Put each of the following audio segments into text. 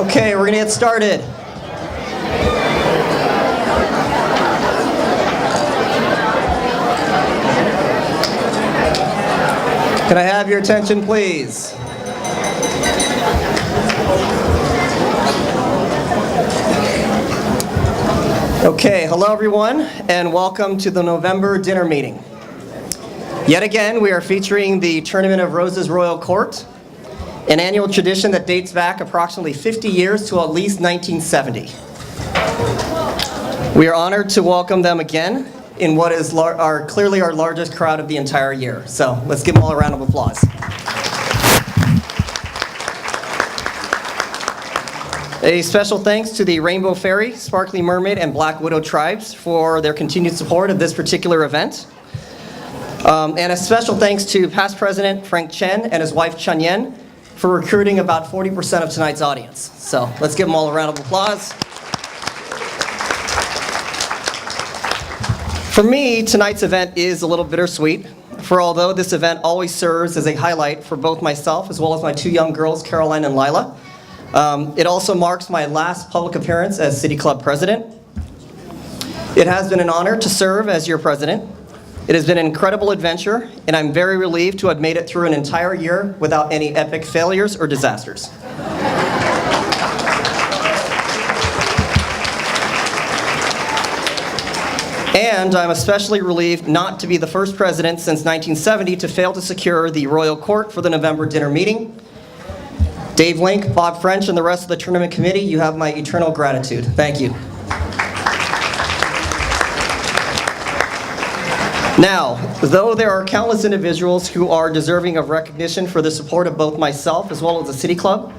Okay, we're going to get started. Can I have your attention, please? Okay, hello everyone, and welcome to the November dinner meeting. Yet again, we are featuring the Tournament of Roses Royal Court, an annual tradition that dates back approximately 50 years to at least 1970. We are honored to welcome them again in what is clearly our largest crowd of the entire year. So let's give them all a round of applause. A special thanks to the Rainbow Fairy, Sparkly Mermaid, and Black Widow tribes for their continued support of this particular event. And a special thanks to past President Frank Chen and his wife Chun Yen for recruiting about 40% of tonight's audience. So let's give them all a round of applause. For me, tonight's event is a little bittersweet, for although this event always serves as a highlight for both myself as well as my two young girls, Caroline and Lila, it also marks my last public appearance as City Club President. It has been an honor to serve as your president. It has been an incredible adventure, and I'm very relieved to have made it through an entire year without any epic failures or disasters. And I'm especially relieved not to be the first president since 1970 to fail to secure the Royal Court for the November dinner meeting. Dave Link, Bob French, and the rest of the tournament committee, you have my eternal gratitude. Thank you. Now, though there are countless individuals who are deserving of recognition for the support of both myself as well as the City Club,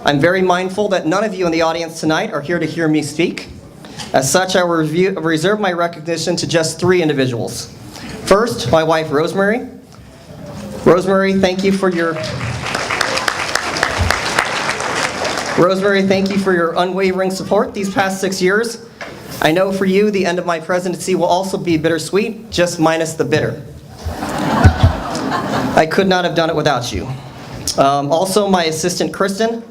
I'm very mindful that none of you in the audience tonight are here to hear me speak. As such, I will reserve my recognition to just three individuals. First, my wife, Rosemary. Rosemary, thank you for your unwavering support these past 6 years. I know for you, the end of my presidency will also be bittersweet, just minus the bitter. I could not have done it without you. Also, my assistant, Kristen.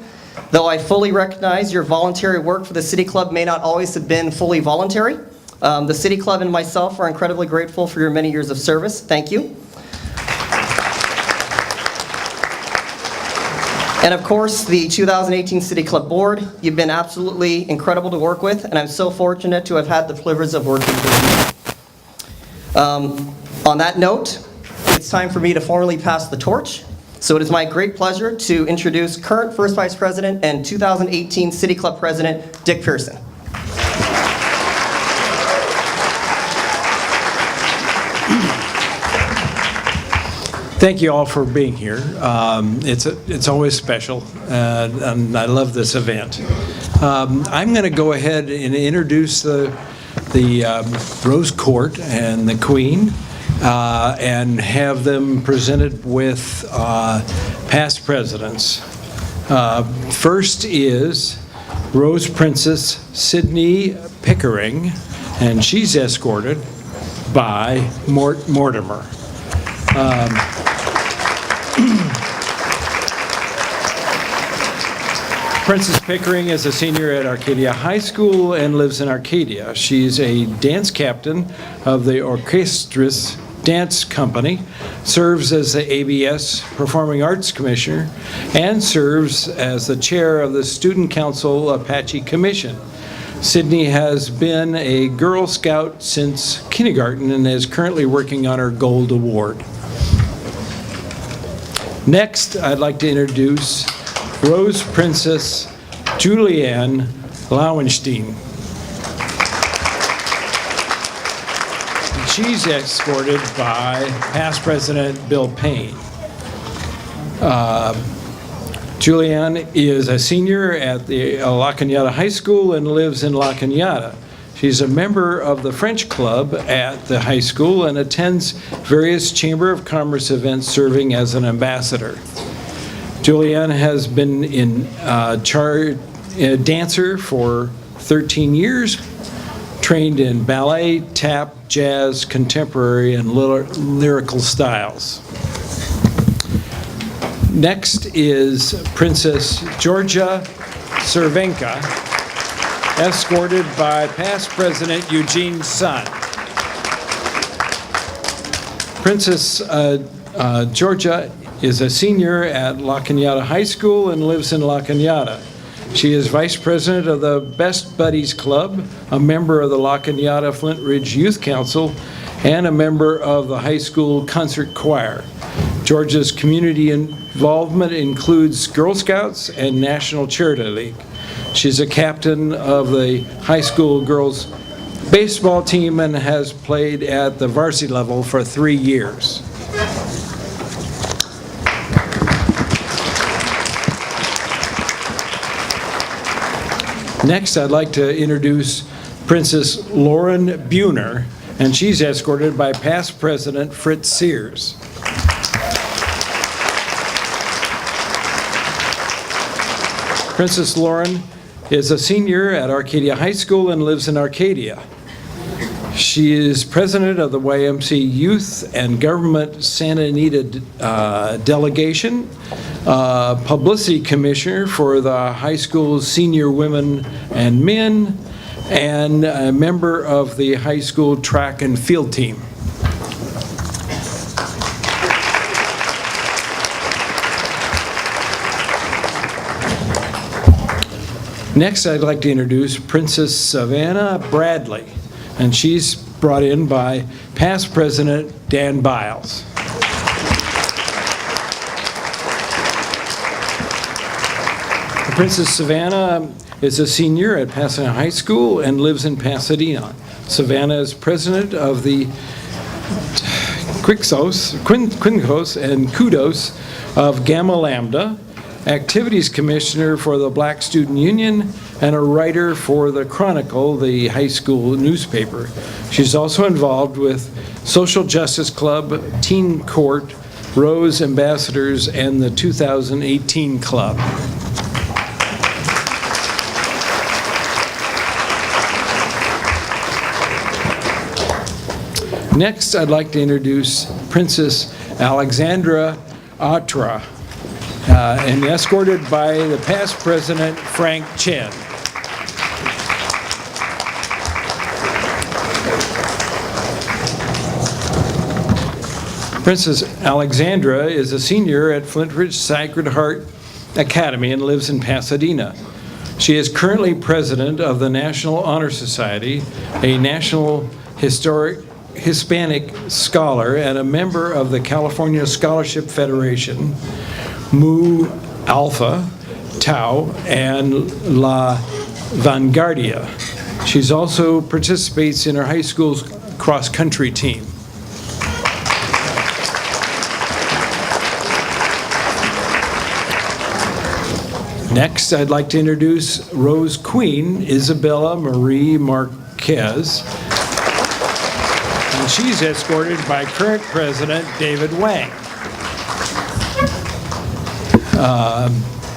Though I fully recognize your voluntary work for the City Club may not always have been fully voluntary, the City Club and myself are incredibly grateful for your many years of service. Thank you. And of course, the 2018 City Club Board, you've been absolutely incredible to work with, and I'm so fortunate to have had the privilege of working with you. On that note, it's time for me to formally pass the torch. So it is my great pleasure to introduce current First Vice President and 2018 City Club President, Dick Pearson. Thank you all for being here. It's always special, and I love this event. I'm going to go ahead and introduce the Rose Court and the Queen, and have them presented with past presidents. First is Rose Princess Sydney Pickering, and she's escorted by Mortimer. Princess Pickering is a senior at Arcadia High School and lives in Arcadia. She's a dance captain of the Orchestras Dance Company, serves as the ABS Performing Arts Commissioner, and serves as the chair of the Student Council Apache Commission. Sydney has been a Girl Scout since kindergarten and is currently working on her Gold Award. Next, I'd like to introduce Rose Princess Julianne Lauenstein. She's escorted by past President Bill Payne. Julianne is a senior at the La Cañada High School and lives in La Cañada. She's a member of the French Club at the high school and attends various Chamber of Commerce events serving as an ambassador. Julianne has been a dancer for 13 years, trained in ballet, tap, jazz, contemporary, and lyrical styles. Next is Princess Georgia Cervenka, escorted by past President Eugene Sun. Princess Georgia is a senior at La Cañada High School and lives in La Cañada. She is vice president of the Best Buddies Club, a member of the La Cañada Flint Ridge Youth Council, and a member of the high school concert choir. Georgia's community involvement includes Girl Scouts and National Charity League. She's a captain of the high school girls baseball team and has played at the varsity level for 3 years. Next, I'd like to introduce Princess Lauren Buhner, and she's escorted by past President Fritz Sears. Princess Lauren is a senior at Arcadia High School and lives in Arcadia. She is president of the YMCA Youth and Government Santa Anita delegation, publicity commissioner for the high school senior women and men, and a member of the high school track and field team. Next, I'd like to introduce Princess Savannah Bradley, and she's brought in by past President Dan Biles. Princess Savannah is a senior at Pasadena High School and lives in Pasadena. Savannah is president of the Quincos and Kudos of Gamma Lambda, activities commissioner for the Black Student Union, and a writer for the Chronicle, the high school newspaper. She's also involved with Social Justice Club, Teen Court, Rose Ambassadors, and the 2018 Club. Next, I'd like to introduce Princess Alexandra Atra, and escorted by the past President Frank Chen. Princess Alexandra is a senior at Flint Ridge Sacred Heart Academy and lives in Pasadena. She is currently president of the National Honor Society, a national Hispanic scholar, and a member of the California Scholarship Federation, Mu Alpha, Tau, and La Vanguardia. She's also participates in her high school's cross-country team. Next, I'd like to introduce Rose Queen Isabella Marie Marquez, and she's escorted by current President David Wang.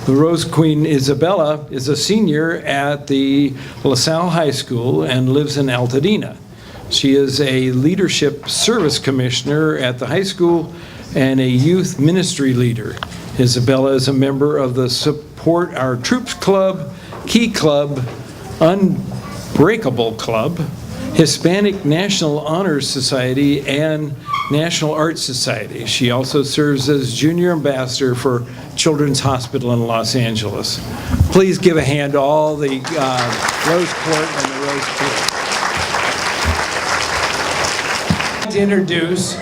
The Rose Queen Isabella is a senior at the LaSalle High School and lives in Altadena. She is a leadership service commissioner at the high school and a youth ministry leader. Isabella is a member of the Support Our Troops Club, Key Club, Unbreakable Club, Hispanic National Honor Society, and National Art Society. She also serves as Junior Ambassador for Children's Hospital in Los Angeles. Please give a hand to all the Rose Court and the Rose Court. I'd like to introduce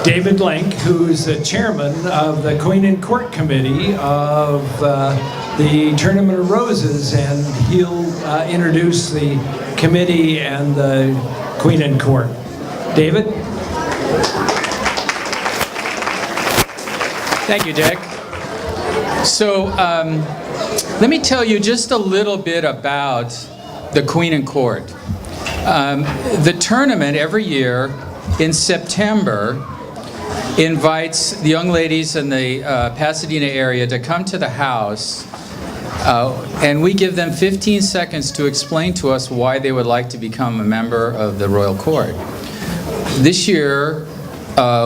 David Link, who is the chairman of the Queen and Court Committee of the Tournament of Roses, and he'll introduce the committee and the Queen and Court. David? Thank you, Dick. So let me tell you just a little bit about the Queen and Court. The tournament every year in September invites the young ladies in the Pasadena area to come to the house, and we give them 15 seconds to explain to us why they would like to become a member of the Royal Court. This year,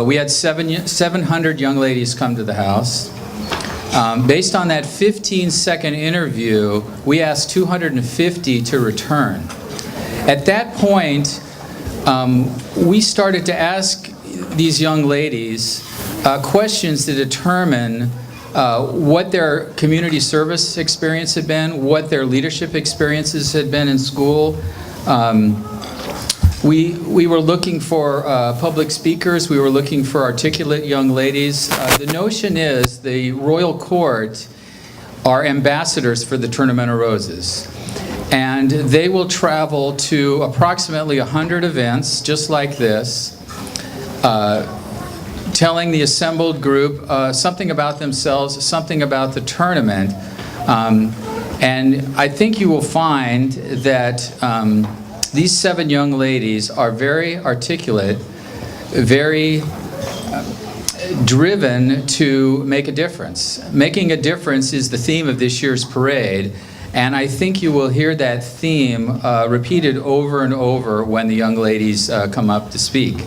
we had 700 young ladies come to the house. Based on that 15-second interview, we asked 250 to return. At that point, we started to ask these young ladies questions to determine what their community service experience had been, what their leadership experiences had been in school. We were looking for public speakers. We were looking for articulate young ladies. The notion is the Royal Court are ambassadors for the Tournament of Roses. And they will travel to approximately 100 events, just like this, telling the assembled group something about themselves, something about the tournament. And I think you will find that these 7 young ladies are very articulate, very driven to make a difference. Making a difference is the theme of this year's parade, and I think you will hear that theme repeated over and over when the young ladies come up to speak.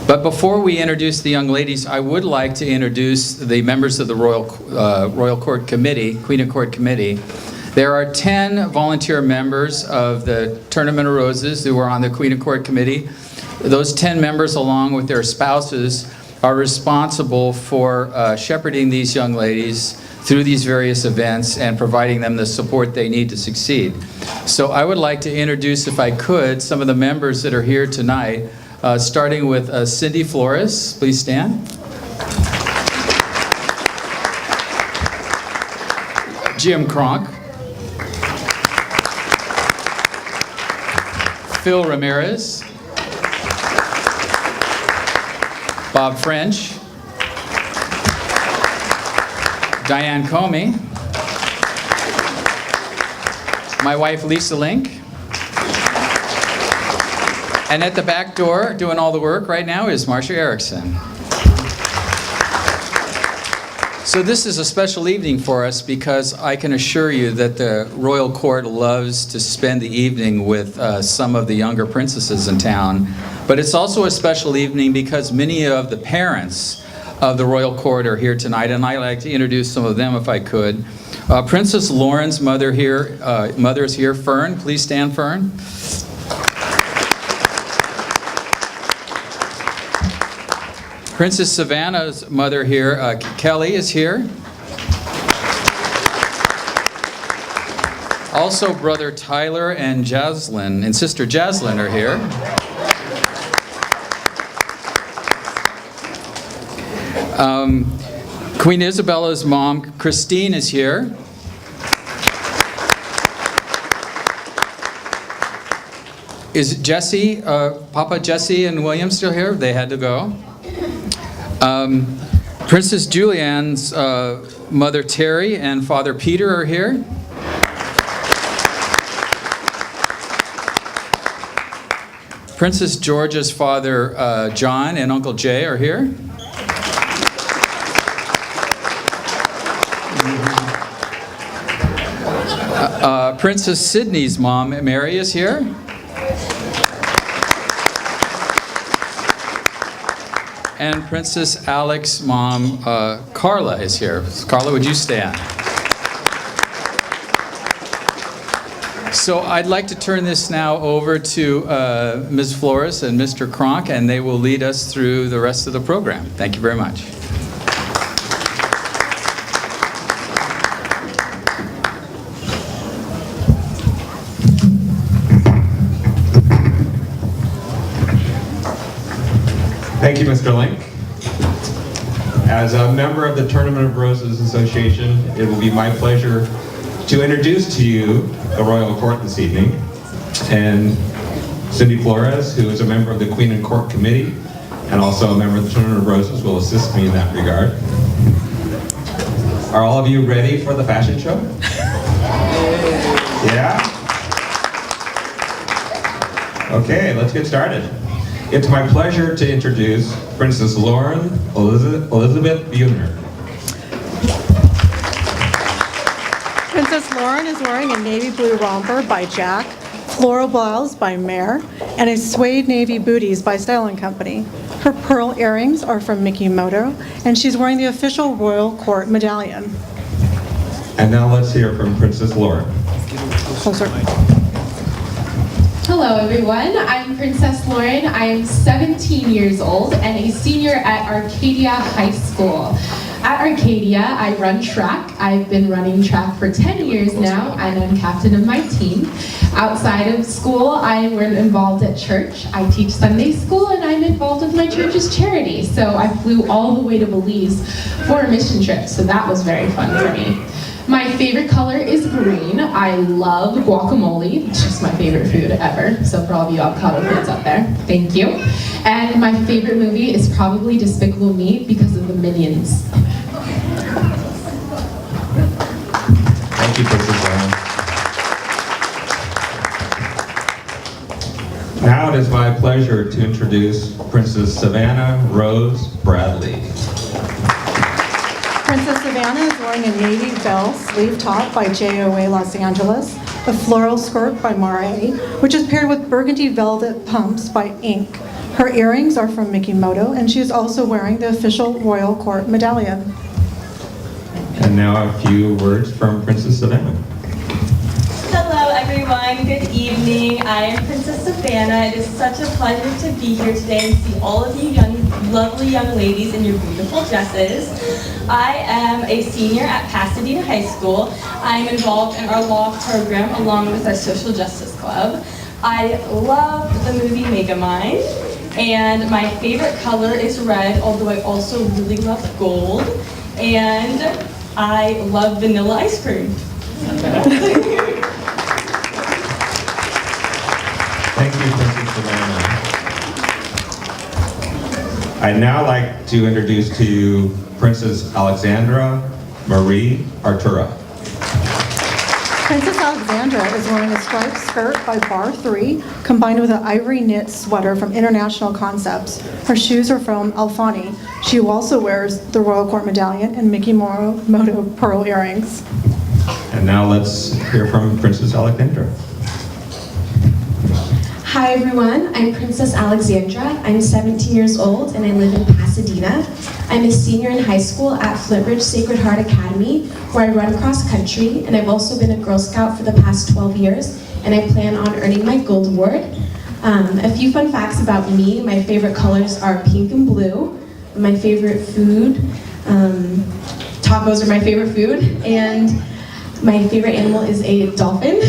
But before we introduce the young ladies, I would like to introduce the members of the Royal Court Committee, Queen and Court Committee. There are 10 volunteer members of the Tournament of Roses who are on the Queen and Court Committee. Those 10 members, along with their spouses, are responsible for shepherding these young ladies through these various events and providing them the support they need to succeed. So I would like to introduce, if I could, some of the members that are here tonight, starting with Cindy Flores. Please stand. Jim Cronk. Phil Ramirez, Bob French, Diane Comey, my wife Lisa Link, and at the back door doing all the work right now is Marcia Erickson. So this is a special evening for us because I can assure you that the Royal Court loves to spend the evening with some of the younger princesses in town. But it's also a special evening because many of the parents of the Royal Court are here tonight, and I'd like to introduce some of them if I could. Princess Lauren's mother is here. Fern, please stand, Fern. Princess Savannah's mother here, Kelly, is here. Also, Brother Tyler and Jaslyn and Sister Jaslyn are here. Queen Isabella's mom, Christine, is here. Is Jesse, Papa Jesse and William still here? They had to go. Princess Julianne's mother Terry and Father Peter are here. Princess Georgia's father John and Uncle Jay are here. Princess Sydney's mom Mary is here. And Princess Alex's mom, Carla, is here. Carla, would you stand? So I'd like to turn this now over to Ms. Flores and Mr. Cronk, and they will lead us through the rest of the program. Thank you very much. Thank you, Mr. Link. As a member of the Tournament of Roses Association, it will be my pleasure to introduce to you the Royal Court this evening. And Cindy Flores, who is a member of the Queen and Court Committee and also a member of the Tournament of Roses, will assist me in that regard. Are all of you ready for the fashion show? Yeah? Okay, let's get started. It's my pleasure to introduce Princess Lauren Elizabeth Buhner. Princess Lauren is wearing a navy blue romper by Jack, floral blouse by Mare, and a suede navy booties by Style & Company. Her pearl earrings are from Mikimoto, and she's wearing the official Royal Court medallion. And now let's hear from Princess Lauren. Closer. Hello everyone, I'm Princess Lauren. I'm 17 years old and a senior at Arcadia High School. At Arcadia, I run track. I've been running track for 10 years now, and I'm captain of my team. Outside of school, I'm involved at church. I teach Sunday school, and I'm involved with my church's charity. So I flew all the way to Belize for a mission trip, so that was very fun for me. My favorite color is green. I love guacamole. It's just my favorite food ever. So for all of you avocado fans out there, thank you. And my favorite movie is probably Despicable Me because of the Minions. Thank you, Princess Lauren. Now it is my pleasure to introduce Princess Savannah Rose Bradley. Princess Savannah is wearing a navy bell sleeve top by JOA Los Angeles, a floral skirt by Marae, which is paired with burgundy velvet pumps by Ink. Her earrings are from Mikimoto, and she is also wearing the official Royal Court medallion. And now a few words from Princess Savannah. Hello everyone, good evening. I am Princess Savannah. It is such a pleasure to be here today and see all of you lovely young ladies in your beautiful dresses. I am a senior at Pasadena High School. I am involved in our law program along with our social justice club. I love the movie Megamind, and my favorite color is red, although I also really love gold, and I love vanilla ice cream. Thank you, Princess Savannah. I'd now like to introduce to you Princess Alexandra Marie Artura. Princess Alexandra is wearing a striped skirt by Bar 3, combined with an ivory knit sweater from International Concepts. Her shoes are from Alfani. She also wears the Royal Court medallion and Mikimoto pearl earrings. And now let's hear from Princess Alexandra. Hi everyone, I'm Princess Alexandra. I'm 17 years old and I live in Pasadena. I'm a senior in high school at Flintridge Sacred Heart Academy, where I run cross country, and I've also been a Girl Scout for the past 12 years, and I plan on earning my Gold Award. A few fun facts about me: my favorite colors are pink and blue. My favorite food, tacos are my favorite food, and my favorite animal is a dolphin.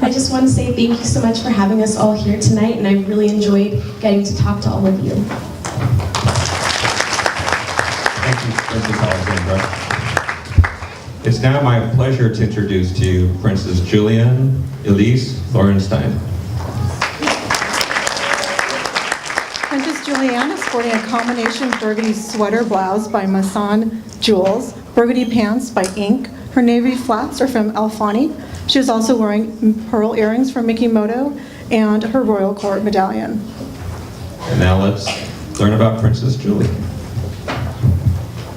I just want to say thank you so much for having us all here tonight, and I really enjoyed getting to talk to all of you. Thank you, Princess Alexandra. It's now my pleasure to introduce to you Princess Julianne Elise Lorenstein. Princess Julianne is sporting a combination burgundy sweater blouse by Masson Jewels, burgundy pants by Ink. Her navy flats are from Alfani. She is also wearing pearl earrings from Mikimoto and her Royal Court medallion. And now let's learn about Princess Julie.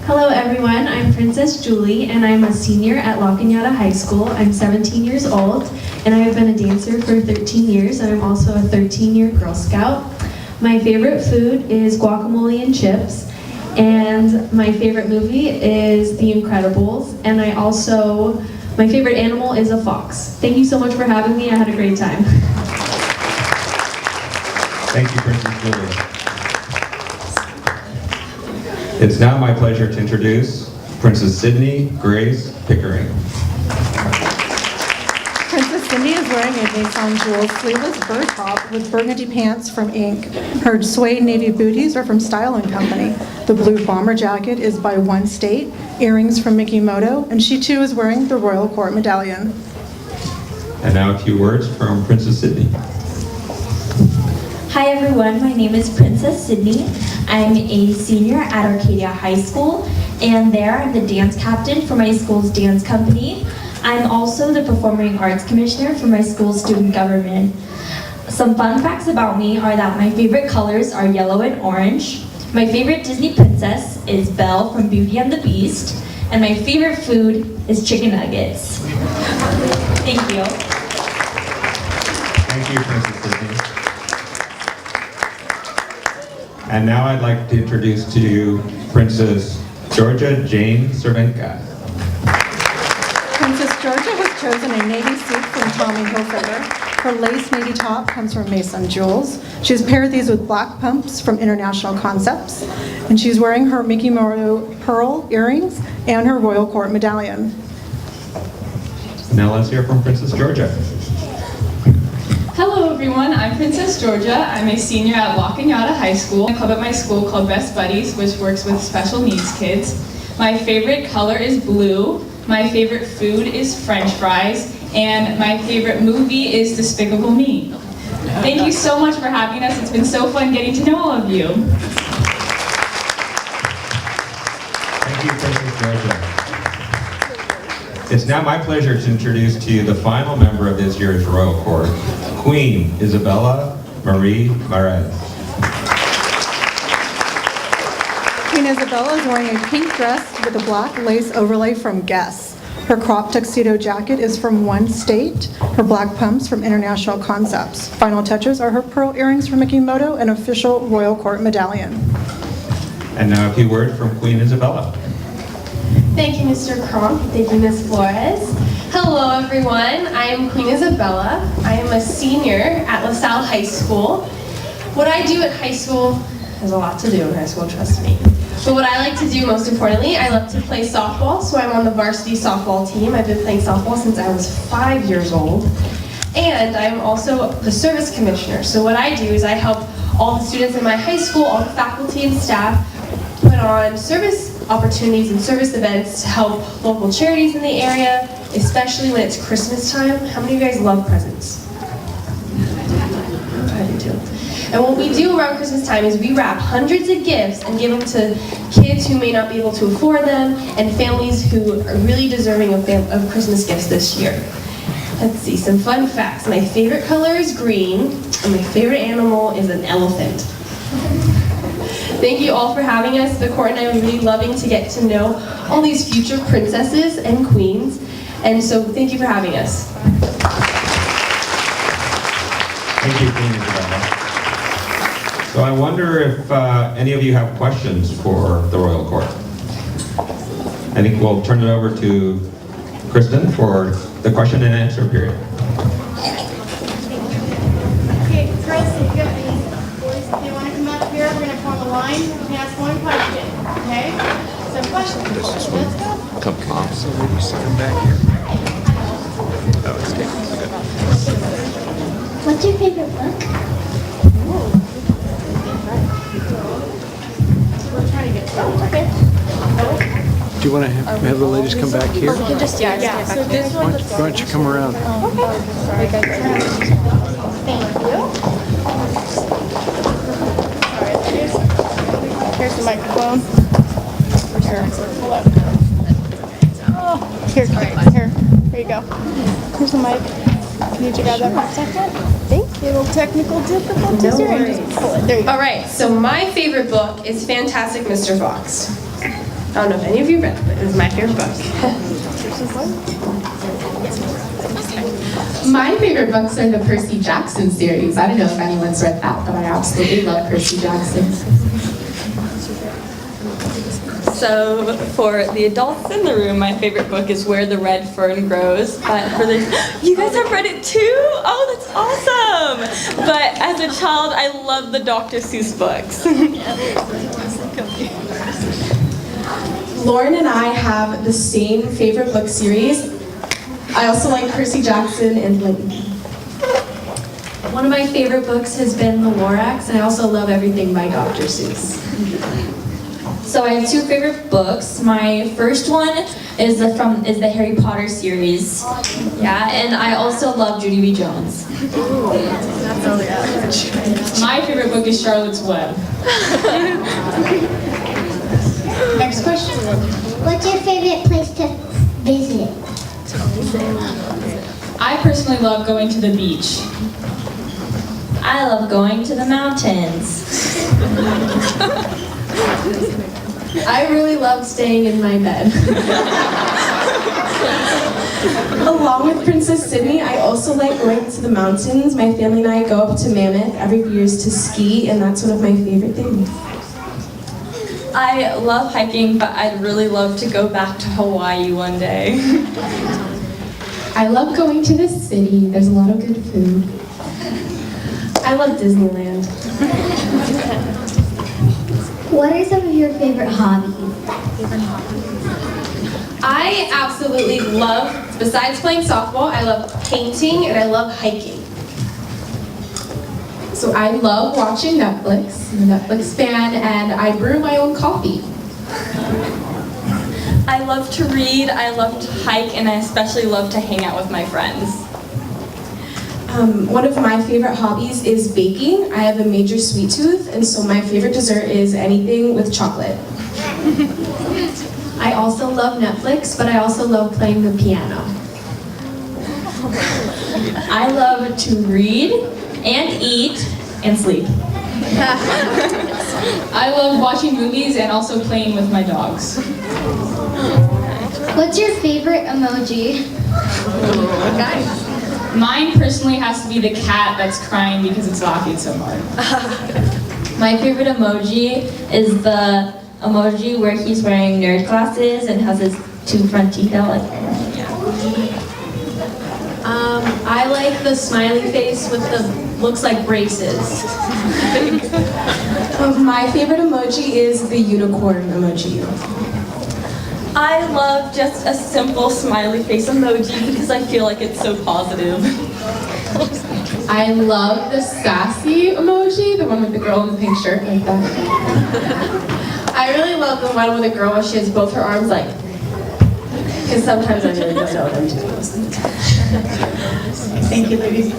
Hello everyone, I'm Princess Julie, and I'm a senior at La Cañada High School. I'm 17 years old, and I have been a dancer for 13 years, and I'm also a 13-year Girl Scout. My favorite food is guacamole and chips, and my favorite movie is The Incredibles, and my favorite animal is a fox. Thank you so much for having me. I had a great time. Thank you, Princess Julie. It's now my pleasure to introduce Princess Sydney Grace Pickering. Princess Cindy is wearing a Maison Jewels sleeveless bird top with burgundy pants from Ink. Her suede navy booties are from Style & Company. The blue bomber jacket is by One State, earrings from Mikimoto, and she too is wearing the Royal Court medallion. And now a few words from Princess Sydney. Hi everyone, my name is Princess Sydney. I'm a senior at Arcadia High School, and there I'm the dance captain for my school's dance company. I'm also the performing arts commissioner for my school's student government. Some fun facts about me are that my favorite colors are yellow and orange. My favorite Disney princess is Belle from Beauty and the Beast, and my favorite food is chicken nuggets. Thank you. Thank you, Princess Sydney. And now I'd like to introduce to you Princess Georgia Jane Cervenka. Princess Georgia has chosen a navy suit from Tommy Hilfiger. Her lace navy top comes from Mason Jewels. She's paired these with black pumps from International Concepts. And she's wearing her Mickey Mouse pearl earrings and her Royal Court medallion. Now let's hear from Princess Georgia. Hello everyone, I'm Princess Georgia. I'm a senior at La Cañada High School, a club at my school called Best Buddies, which works with special needs kids. My favorite color is blue, my favorite food is French fries, and my favorite movie is Despicable Me. Thank you so much for having us. It's been so fun getting to know all of you. Thank you, Princess Georgia. It's now my pleasure to introduce to you the final member of this year's Royal Court, Queen Isabella Marie Marez. Queen Isabella is wearing a pink dress with a black lace overlay from Guess. Her crop tuxedo jacket is from One State, her black pumps from International Concepts. Final touches are her pearl earrings from Mickey Moto and official Royal Court medallion. And now a few words from Queen Isabella. Thank you, Mr. Cronk. Thank you, Ms. Flores. Hello, everyone. I am Queen Isabella. I am a senior at LaSalle High School. What I do at high school, there's a lot to do in high school, trust me. But what I like to do most importantly, I love to play softball, so I'm on the varsity softball team. I've been playing softball since I was 5 years old. And I'm also the service commissioner. So what I do is I help all the students in my high school, all the faculty and staff, put on service opportunities and service events to help local charities in the area, especially when it's Christmas time. How many of you guys love presents? I do too. And what we do around Christmas time is we wrap hundreds of gifts and give them to kids who may not be able to afford them and families who are really deserving of Christmas gifts this year. Let's see, some fun facts. My favorite color is green, and my favorite animal is an elephant. Thank you all for having us. The court and I are really loving to get to know all these future princesses and queens. And so thank you for having us. Thank you, Queen Isabella. So I wonder if any of you have questions for the Royal Court. I think we'll turn it over to Kristen for the question and answer period. Okay, girls, if you got boys, if they want to come up here, we're going to form a line and ask one question. Okay? So questions. Let's go. Come on. So when you sit back here. Oh, it's good. What's your favorite book? We're trying to get started. Okay. Do you want to have the ladies come back here? You can just, yeah. So this one, Why don't you come around? okay. Thank you. All right, here's the microphone. Here, hold up. Oh, here, there you go. Here's the mic. Need to grab that for a second. Thank you. A little technical difficulties here. And just pull it. There you go. All right, so my favorite book is Fantastic Mr. Fox. I don't know if any of you read it, but it was my favorite book. My favorite books are the Percy Jackson series. I don't know if anyone's read that, but I absolutely love Percy Jackson. So for the adults in the room, my favorite book is Where the Red Fern Grows. But for the, you guys have read it too? Oh, that's awesome! But as a child, I love the Dr. Seuss books. Lauren and I have the same favorite book series. I also like Percy Jackson and Lincoln. One of my favorite books has been The Lorax, and I also love everything by Dr. Seuss. So I have two favorite books. My first one is the Harry Potter series. Yeah, and I also love Judy B. Jones. My favorite book is Charlotte's Web. Next question. What's your favorite place to visit? I personally love going to the beach. I love going to the mountains. I really love staying in my bed. Along with Princess Sydney, I also like going to the mountains. My family and I go up to Mammoth every few years to ski, and that's one of my favorite things. I love hiking, but I'd really love to go back to Hawaii one day. I love going to the city. There's a lot of good food. I love Disneyland. What are some of your favorite hobbies? I absolutely love, besides playing softball, I love painting and I love hiking. So I love watching Netflix. I'm a Netflix fan, and I brew my own coffee. I love to read, I love to hike, and I especially love to hang out with my friends. One of my favorite hobbies is baking. I have a major sweet tooth, and so my favorite dessert is anything with chocolate. I also love Netflix, but I also love playing the piano. I love to read and eat and sleep. I love watching movies and also playing with my dogs. What's your favorite emoji? Mine personally has to be the cat that's crying because it's laughing so hard. My favorite emoji is the emoji where he's wearing nerd glasses and has his two front teeth out like that. I like the smiley face with the looks like braces. My favorite emoji is the unicorn emoji. I love just a simple smiley face emoji because I feel like it's so positive. I love the sassy emoji, the one with the girl in the pink shirt like that. I really love the one with the girl where she has both her arms like, because sometimes I really don't know what I'm doing most of the time. Thank you, ladies.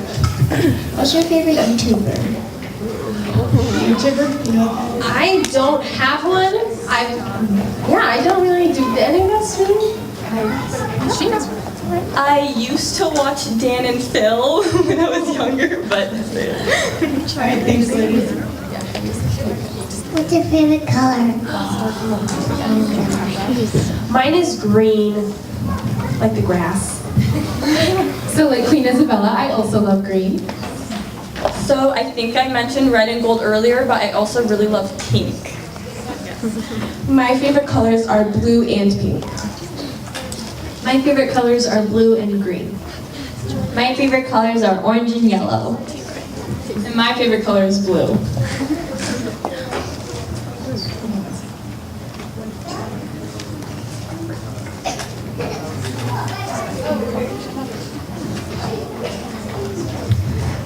What's your favorite YouTuber? I don't have one. I don't really do any of that stuff. I used to watch Dan and Phil when I was younger, but that's it. Alright, thanks, ladies. What's your favorite color? Mine is green, like the grass. So like Queen Isabella, I also love green. So I think I mentioned red and gold earlier, but I also really love pink. My favorite colors are blue and pink. My favorite colors are blue and green. My favorite colors are orange and yellow. And my favorite color is blue.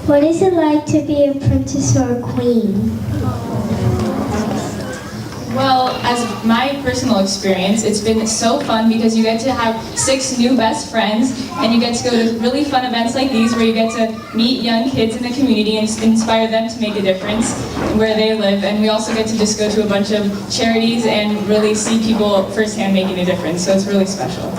What is it like to be a princess or a queen? Well, as my personal experience, it's been so fun because you get to have 6 new best friends and you get to go to really fun events like these where you get to meet young kids in the community and inspire them to make a difference where they live. And we also get to just go to a bunch of charities and really see people firsthand making a difference. So it's really special.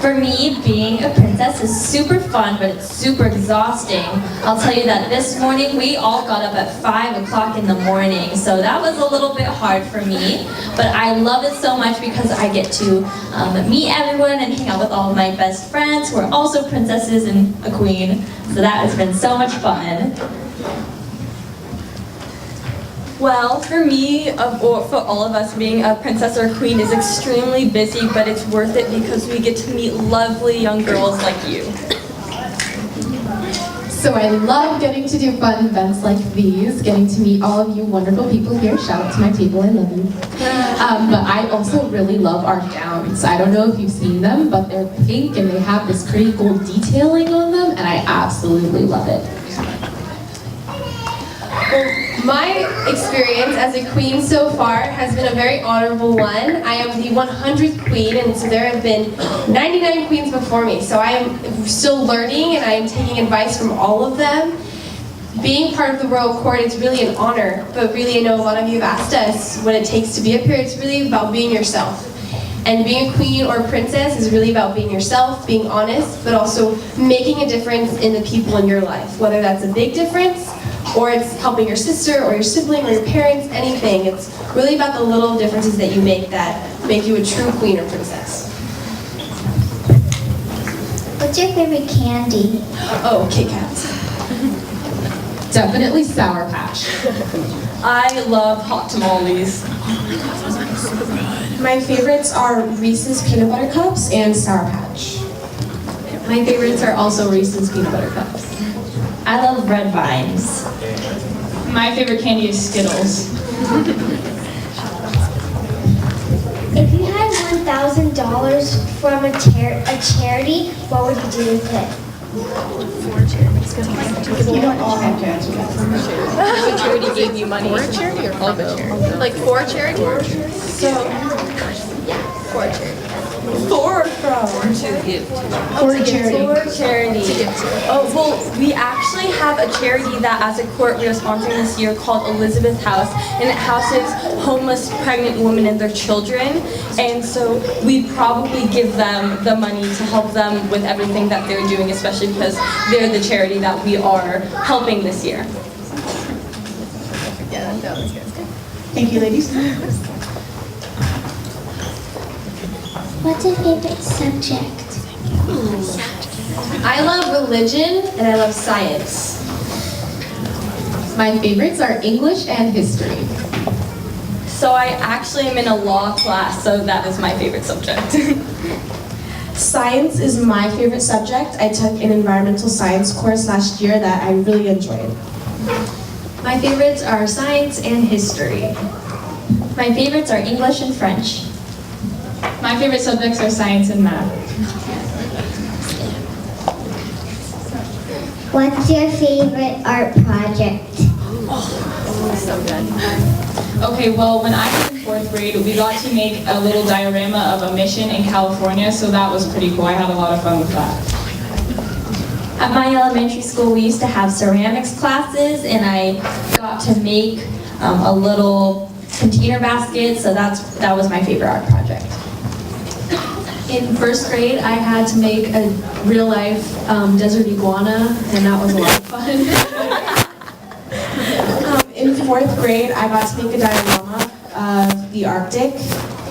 For me, being a princess is super fun, but it's super exhausting. I'll tell you that this morning we all got up at 5 o'clock in the morning, so that was a little bit hard for me. But I love it so much because I get to meet everyone and hang out with all of my best friends who are also princesses and a queen. So that has been so much fun. Well, for me, or for all of us, being a princess or a queen is extremely busy, but it's worth it because we get to meet lovely young girls like you. So I love getting to do fun events like these, getting to meet all of you wonderful people here. Shout out to my people, I love you. But I also really love our gowns. I don't know if you've seen them, but they're pink and they have this pretty cool detailing on them, and I absolutely love it. Well, my experience as a queen so far has been a very honorable one. I am the 100th queen, and so there have been 99 queens before me. So I am still learning, and I am taking advice from all of them. Being part of the royal court is really an honor, but really I know a lot of you have asked us what it takes to be up here. It's really about being yourself. And being a queen or a princess is really about being yourself, being honest, but also making a difference in the people in your life, whether that's a big difference, or it's helping your sister or your sibling or your parents, anything. It's really about the little differences that you make that make you a true queen or princess. What's your favorite candy? Oh, Kit Kats. Definitely Sour Patch. I love hot tamales. My favorites are Reese's Peanut Butter Cups and Sour Patch. My favorites are also Reese's Peanut Butter Cups. I love red vines. My favorite candy is Skittles. If you had $1,000 from a charity, what would you do with it? You don't all have to answer that. The charity gave you money. For a charity or all of a charity? Like for a charity? So, For a charity. for or from? To give to. For a charity. For charity. To give to. Oh, well, we actually have a charity that as a court we are sponsoring this year called Elizabeth House, and it houses homeless pregnant women and their children. And so we probably give them the money to help them with everything that they're doing, especially because they're the charity that we are helping this year. Yeah, that was good. Thank you, ladies. What's your favorite subject? I love religion and I love science. My favorites are English and history. So I actually am in a law class, so that is my favorite subject. Science is my favorite subject. I took an environmental science course last year that I really enjoyed. My favorites are science and history. My favorites are English and French. My favorite subjects are science and math. What's your favorite art project? So good. Okay, well, when I was in 4th grade, we got to make a little diorama of a mission in California, so that was pretty cool. I had a lot of fun with that. At my elementary school, we used to have ceramics classes, and I got to make a little container basket, so that was my favorite art project. In 1st grade, I had to make a real-life desert iguana, and that was a lot of fun. In 4th grade, I got to make a diorama of the Arctic,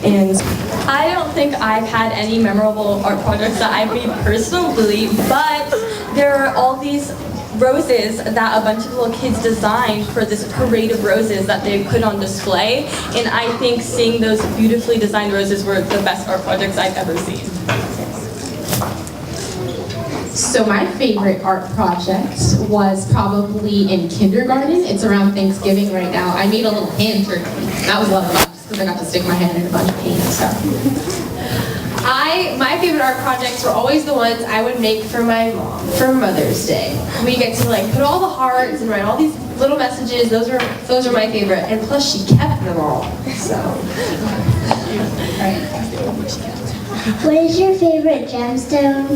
and I don't think I've had any memorable art projects that I've made personally, but there are all these roses that a bunch of little kids designed for this parade of roses that they put on display, and I think seeing those beautifully designed roses were the best art projects I've ever seen. So my favorite art project was probably in kindergarten. It's around Thanksgiving right now. I made a little hand turkey. That was a lot of fun just because I got to stick my hand in a bunch of paint and stuff. My favorite art projects were always the ones I would make for my mom for Mother's Day. We get to like put all the hearts and write all these little messages. Those are my favorite. And plus she kept them all. So What is your favorite gemstone?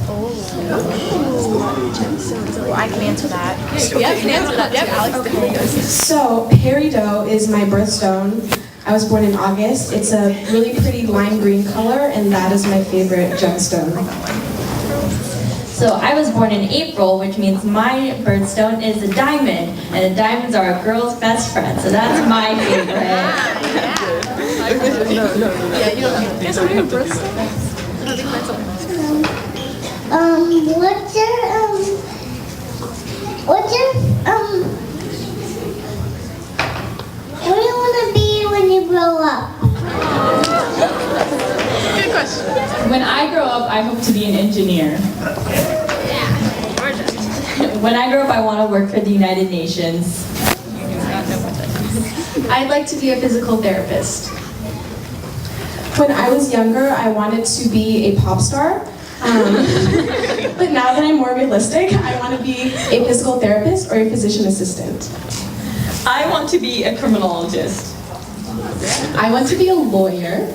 Well, I can answer that. Yeah, I can answer that. Yep, Alex. so peridot is my birthstone. I was born in August. It's a really pretty lime green color, and that is my favorite gemstone. So I was born in April, which means my birthstone is a diamond, and the diamonds are a girl's best friend, so that's my favorite. Yeah, you don't have to. Yes, what are your birthstones? I think that's what do you want to be when you grow up? Good question. When I grow up, I hope to be an engineer. When I grow up, I want to work for the United Nations. I'd like to be a physical therapist. When I was younger, I wanted to be a pop star. But now that I'm more realistic, I want to be a physical therapist or a physician assistant. I want to be a criminologist. I want to be a lawyer.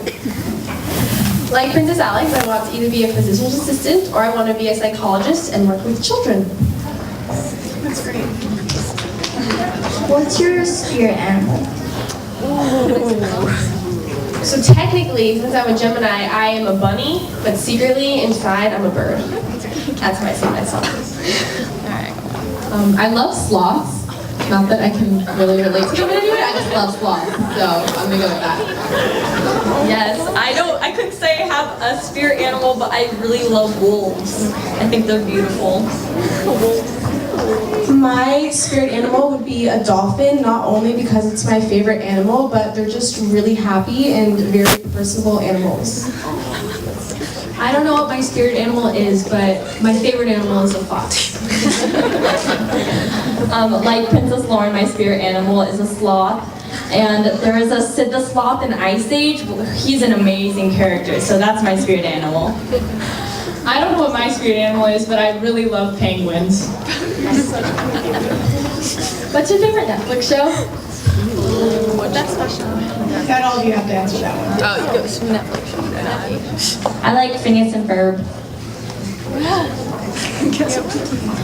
Like Princess Alex, I want to either be a physician's assistant or I want to be a psychologist and work with children. That's great. What's your spirit animal? So technically, since I'm a Gemini, I am a bunny, but secretly inside I'm a bird. That's how I see myself. All right. I love sloths. Not that I can really relate to them in any way, I just love sloths, so I'm gonna go with that. Yes, I couldn't say I have a spirit animal, but I really love wolves. I think they're beautiful. My spirit animal would be a dolphin, not only because it's my favorite animal, but they're just really happy and very personable animals. I don't know what my spirit animal is, but my favorite animal is a fox. Like Princess Lauren, my spirit animal is a sloth. And there is a Sid the Sloth in Ice Age. He's an amazing character, so that's my spirit animal. I don't know what my spirit animal is, but I really love penguins. What's your favorite Netflix show? That's special. Not all of you have to answer that one. Oh, you go to Netflix. I like Phineas and Ferb.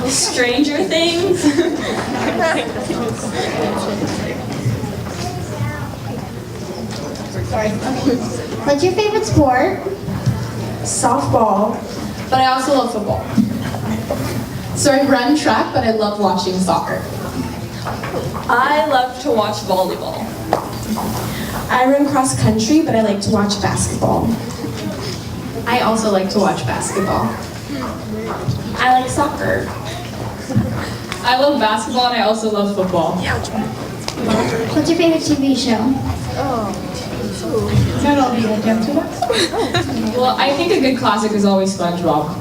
Stranger Things. What's your favorite sport? Softball. But I also love football. So I run track, but I love watching soccer. I love to watch volleyball. I run cross country, but I like to watch basketball. I also like to watch basketball. I like soccer. I love basketball and I also love football. What's your favorite TV show? Not all of you have to answer that. Well, I think a good classic is always SpongeBob.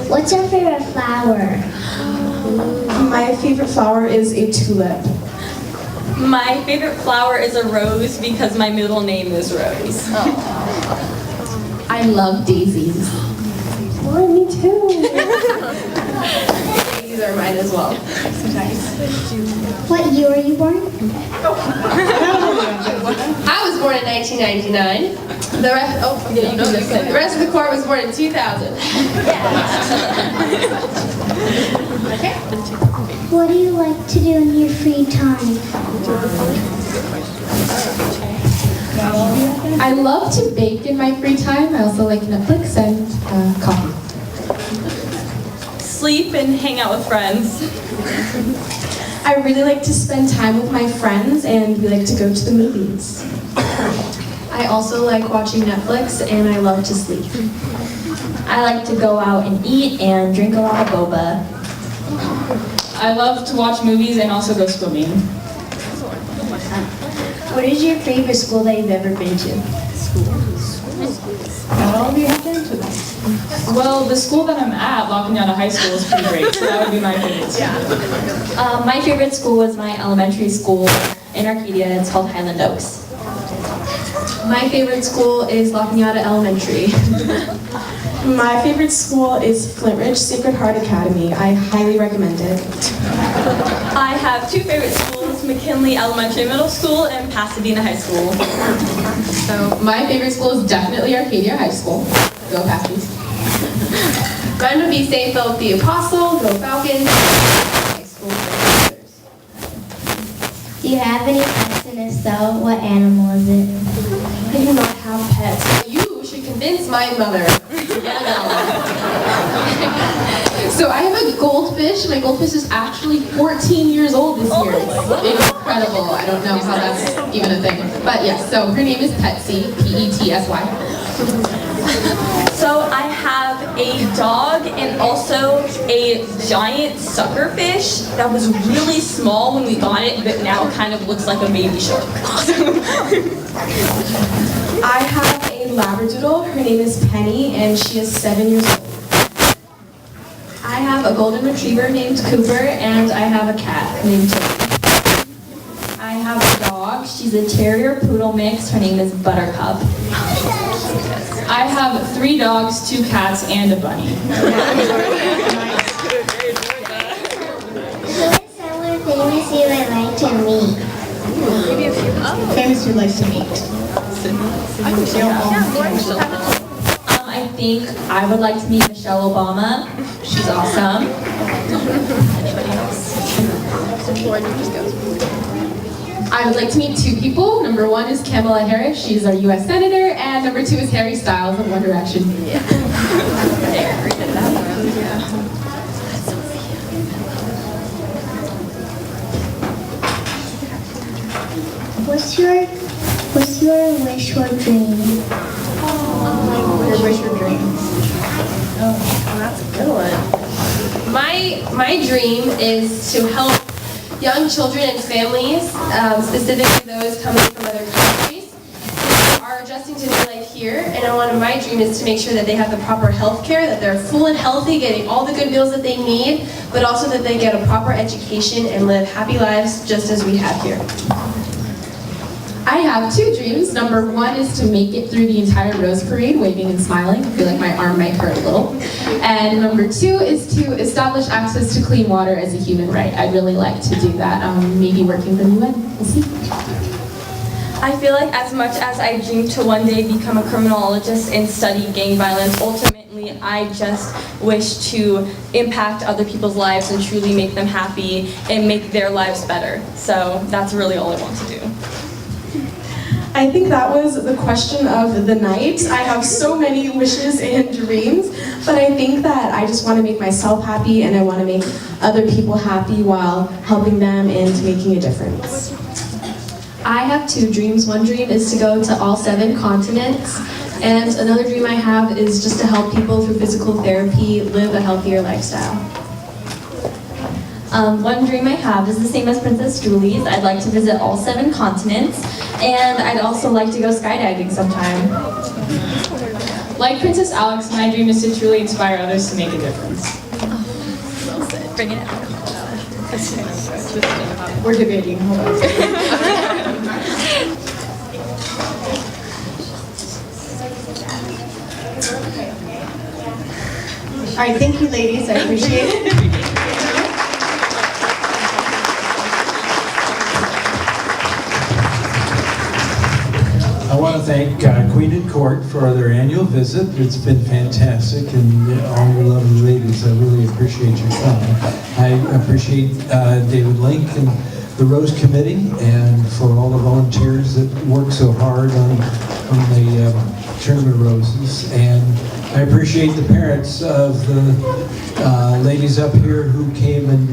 What's your favorite flower? My favorite flower is a tulip. My favorite flower is a rose because my middle name is Rose. I love daisies. Oh, me too. Daisies are mine as well. What year were you born? I was born in 1999. The rest, the rest of the court was born in 2000. What do you like to do in your free time? I love to bake in my free time. I also like Netflix and coffee. Sleep and hang out with friends. I really like to spend time with my friends, and we like to go to the movies. I also like watching Netflix, and I love to sleep. I like to go out and eat and drink a lot of boba. I love to watch movies and also go swimming. What is your favorite school that you've ever been to? Not all of you have to answer that. Well, the school that I'm at, La Cañada High School, is pretty great, so that would be my favorite school. My favorite school was my elementary school in Arcadia. It's called Highland Oaks. My favorite school is La Cañada Elementary. My favorite school is Flint Ridge Sacred Heart Academy. I highly recommend it. I have two favorite schools, McKinley Elementary Middle School and Pasadena High School. So my favorite school is definitely Arcadia High School. Go Pasties. Mine would be St. Philip the Apostle. Go Falcons. High school. Do you have any pets, and if so, what animal is it? I do not have pets. You should convince my mother. So I have a goldfish. My goldfish is actually 14 years old this year. It's incredible. I don't know how that's even a thing. But yes, so her name is Petsy, P-E-T-S-Y. So I have a dog and also a giant suckerfish that was really small when we got it, but now kind of looks like a baby shark. I have a Labradoodle. Her name is Penny, and she is 7 years old. I have a golden retriever named Cooper, and I have a cat named Tilly. I have a dog. She's a terrier poodle mix. Her name is Buttercup. I have 3 dogs, 2 cats, and a bunny. Who is someone famous you would like to meet? Famous you'd like to meet? I think I would like to meet Michelle Obama. She's awesome. Anybody else? I would like to meet two people. Number one is Kamala Harris. She's our U.S. Senator. And number two is Harry Styles of One Direction. What's your wish or dream? Your wish or dream? Oh, that's a good one. My dream is to help young children and families, specifically those coming from other countries, who are adjusting to new life here. And one of my dreams is to make sure that they have the proper health care, that they're full and healthy, getting all the good meals that they need, but also that they get a proper education and live happy lives just as we have here. I have two dreams. Number one is to make it through the entire Rose Parade, waving and smiling. I feel like my arm might hurt a little. And number two is to establish access to clean water as a human right. I'd really like to do that, maybe working with the UN. We'll see. I feel like as much as I dream to one day become a criminologist and study gang violence, ultimately I just wish to impact other people's lives and truly make them happy and make their lives better. So that's really all I want to do. I think that was the question of the night. I have so many wishes and dreams, but I think that I just want to make myself happy and I want to make other people happy while helping them and making a difference. I have two dreams. One dream is to go to all 7 continents, and another dream I have is just to help people through physical therapy live a healthier lifestyle. One dream I have is the same as Princess Julie's. I'd like to visit all 7 continents, and I'd also like to go skydiving sometime. Like Princess Alex, my dream is to truly inspire others to make a difference. Bring it up. We're debating. Hold on. All right, thank you, ladies. I appreciate it. I want to thank Queen and Court for their annual visit. It's been fantastic, and all your lovely ladies, I really appreciate your coming. I appreciate David Link and the Rose Committee, and for all the volunteers that work so hard on the Tournament of Roses. And I appreciate the parents of the ladies up here who came and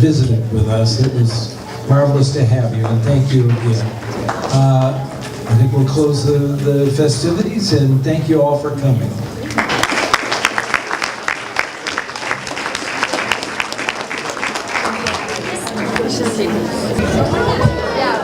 visited with us. It was marvelous to have you, and thank you again. I think we'll close the festivities, and thank you all for coming. Yeah.